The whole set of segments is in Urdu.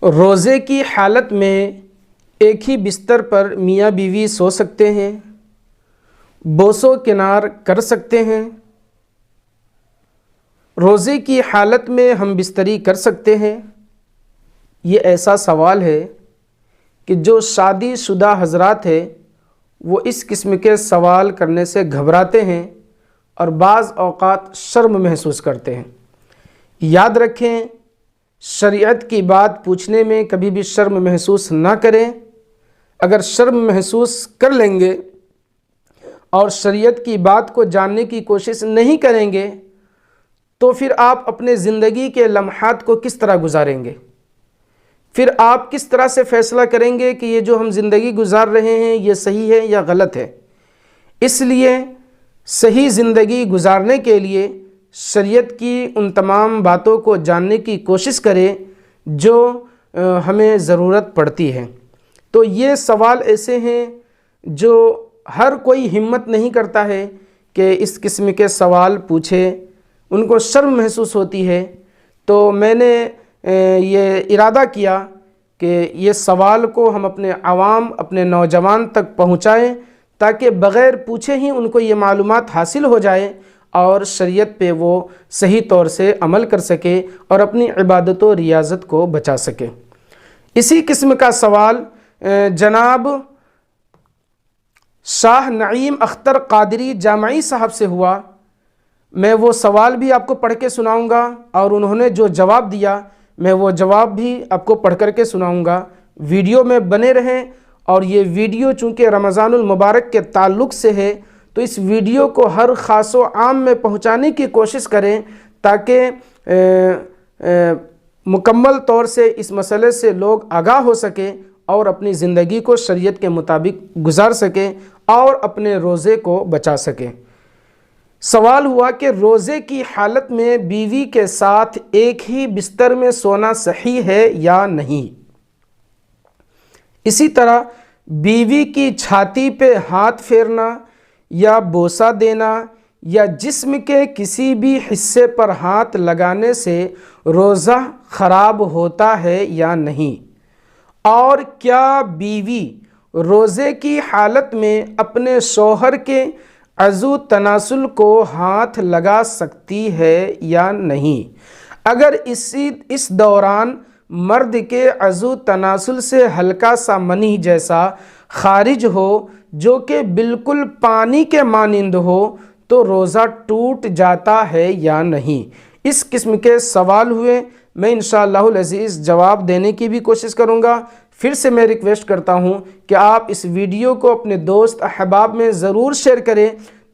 روزے کی حالت میں ایک ہی بستر پر میاں بیوی سو سکتے ہیں، بوس و کنار کر سکتے ہیں؟ روزے کی حالت میں ہم بستری کر سکتے ہیں؟ یہ ایسا سوال ہے کہ جو شادی شدہ حضرات ہیں وہ اس قسم کے سوال کرنے سے گھبراتے ہیں اور بعض اوقات شرم محسوس کرتے ہیں۔ یاد رکھیں، شریعت کی بات پوچھنے میں کبھی بھی شرم محسوس نہ کریں۔ اگر شرم محسوس کر لیں گے اور شریعت کی بات کو جاننے کی کوشش نہیں کریں گے تو پھر آپ اپنے زندگی کے لمحات کو کس طرح گزاریں گے؟ پھر آپ کس طرح سے فیصلہ کریں گے کہ یہ جو ہم زندگی گزار رہے ہیں یہ صحیح ہے یا غلط ہے؟ اس لیے صحیح زندگی گزارنے کے لیے شریعت کی ان تمام باتوں کو جاننے کی کوشش کریں جو ہمیں ضرورت پڑتی ہے۔ تو یہ سوال ایسے ہیں جو ہر کوئی ہمت نہیں کرتا ہے کہ اس قسم کے سوال پوچھے، ان کو شرم محسوس ہوتی ہے۔ تو میں نے یہ ارادہ کیا کہ یہ سوال کو ہم اپنے عوام، اپنے نوجوان تک پہنچائیں تاکہ بغیر پوچھے ہی ان کو یہ معلومات حاصل ہو جائے اور شریعت پہ وہ صحیح طور سے عمل کر سکے اور اپنی عبادت و ریاضت کو بچا سکے۔ اسی قسم کا سوال جناب شاہ نعیم اختر قادری جامعی صاحب سے ہوا۔ میں وہ سوال بھی آپ کو پڑھ کے سناؤں گا اور انہوں نے جو جواب دیا میں وہ جواب بھی آپ کو پڑھ کر کے سناؤں گا۔ ویڈیو میں بنے رہیں، اور یہ ویڈیو چونکہ رمضان المبارک کے تعلق سے ہے تو اس ویڈیو کو ہر خاص و عام میں پہنچانے کی کوشش کریں تاکہ مکمل طور سے اس مسئلے سے لوگ آگاہ ہو سکیں اور اپنی زندگی کو شریعت کے مطابق گزار سکیں اور اپنے روزے کو بچا سکیں۔ سوال ہوا کہ روزے کی حالت میں بیوی کے ساتھ ایک ہی بستر میں سونا صحیح ہے یا نہیں؟ اسی طرح بیوی کی چھاتی پہ ہاتھ پھیرنا یا بوسہ دینا یا جسم کے کسی بھی حصے پر ہاتھ لگانے سے روزہ خراب ہوتا ہے یا نہیں؟ اور کیا بیوی روزے کی حالت میں اپنے شوہر کے عضو تناسل کو ہاتھ لگا سکتی ہے یا نہیں؟ اگر اس دوران مرد کے عضو تناسل سے ہلکا سا منی جیسا خارج ہو جو کہ بالکل پانی کے مانند ہو تو روزہ ٹوٹ جاتا ہے یا نہیں؟ اس قسم کے سوال ہوئے، میں انشاءاللہ العزیز جواب دینے کی بھی کوشش کروں گا۔ پھر سے میں ریکویسٹ کرتا ہوں کہ آپ اس ویڈیو کو اپنے دوست احباب میں ضرور شیئر کریں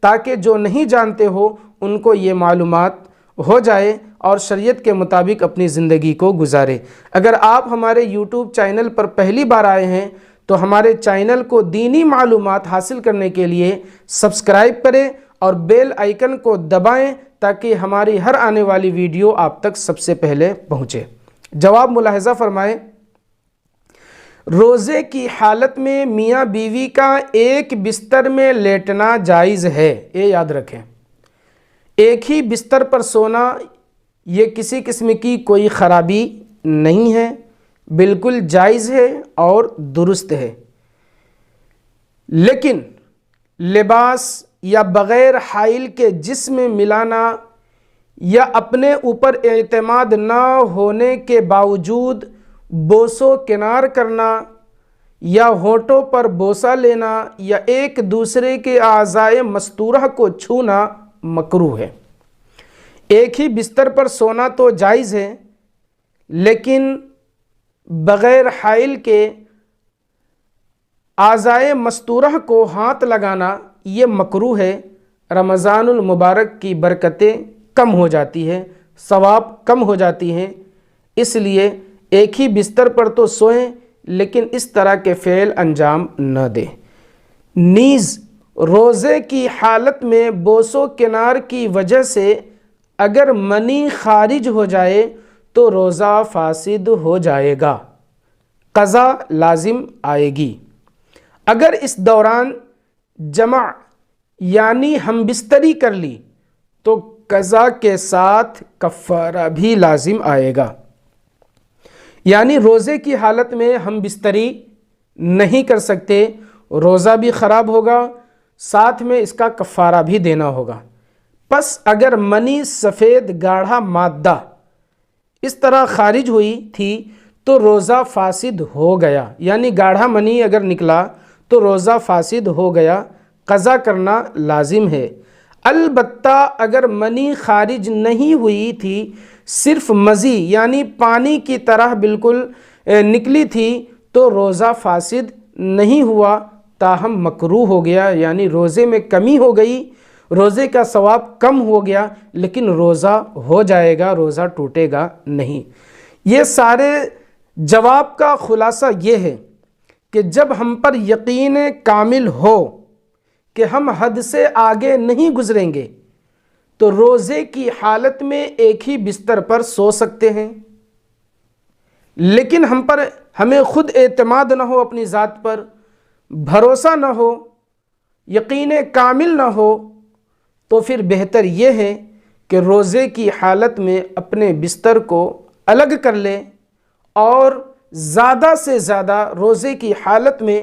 تاکہ جو نہیں جانتے ہو ان کو یہ معلومات ہو جائے اور شریعت کے مطابق اپنی زندگی کو گزارے۔ اگر آپ ہمارے یوٹیوب چینل پر پہلی بار آئے ہیں تو ہمارے چینل کو دینی معلومات حاصل کرنے کے لیے سبسکرائب کریں اور بیل آئیکن کو دبائیں تاکہ ہماری ہر آنے والی ویڈیو آپ تک سب سے پہلے پہنچے۔ جواب ملاحظہ فرمائیں۔ روزے کی حالت میں میاں بیوی کا ایک بستر میں لیٹنا جائز ہے، یہ یاد رکھیں۔ ایک ہی بستر پر سونا یہ کسی قسم کی کوئی خرابی نہیں ہے، بالکل جائز ہے اور درست ہے۔ لیکن لباس یا بغیر حائل کے جسم ملانا یا اپنے اوپر اعتماد نہ ہونے کے باوجود بوس و کنار کرنا یا ہونٹوں پر بوسہ لینا یا ایک دوسرے کے اعضائے مستورہ کو چھونا مکروہ ہے۔ ایک ہی بستر پر سونا تو جائز ہے لیکن بغیر حائل کے اعضائے مستورہ کو ہاتھ لگانا یہ مکروہ ہے۔ رمضان المبارک کی برکتیں کم ہو جاتی ہیں، ثواب کم ہو جاتی ہیں، اس لیے ایک ہی بستر پر تو سوئیں لیکن اس طرح کے فعل انجام نہ دیں۔ نیز روزے کی حالت میں بوس و کنار کی وجہ سے اگر منی خارج ہو جائے تو روزہ فاسد ہو جائے گا، قضا لازم آئے گی۔ اگر اس دوران جمع یعنی ہم بستری کر لی تو قضا کے ساتھ کفارہ بھی لازم آئے گا۔ یعنی روزے کی حالت میں ہم بستری نہیں کر سکتے، روزہ بھی خراب ہوگا، ساتھ میں اس کا کفارہ بھی دینا ہوگا۔ پس اگر منی سفید گاڑھا مادہ اس طرح خارج ہوئی تھی تو روزہ فاسد ہو گیا، یعنی گاڑھا منی اگر نکلا تو روزہ فاسد ہو گیا، قضا کرنا لازم ہے۔ البتہ اگر منی خارج نہیں ہوئی تھی، صرف مزی یعنی پانی کی طرح بالکل نکلی تھی تو روزہ فاسد نہیں ہوا، تاہم مکروہ ہو گیا، یعنی روزے میں کمی ہو گئی، روزے کا ثواب کم ہو گیا، لیکن روزہ ہو جائے گا، روزہ ٹوٹے گا نہیں۔ یہ سارے جواب کا خلاصہ یہ ہے کہ جب ہم پر یقین کامل ہو کہ ہم حد سے آگے نہیں گزریں گے تو روزے کی حالت میں ایک ہی بستر پر سو سکتے ہیں، لیکن ہمیں خود اعتماد نہ ہو، اپنی ذات پر بھروسہ نہ ہو، یقین کامل نہ ہو، تو پھر بہتر یہ ہے کہ روزے کی حالت میں اپنے بستر کو الگ کر لیں اور زیادہ سے زیادہ روزے کی حالت میں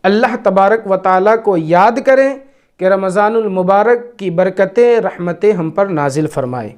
اللہ تبارک و تعالیٰ کو یاد کریں کہ رمضان المبارک کی برکتیں، رحمتیں ہم پر نازل فرمائے۔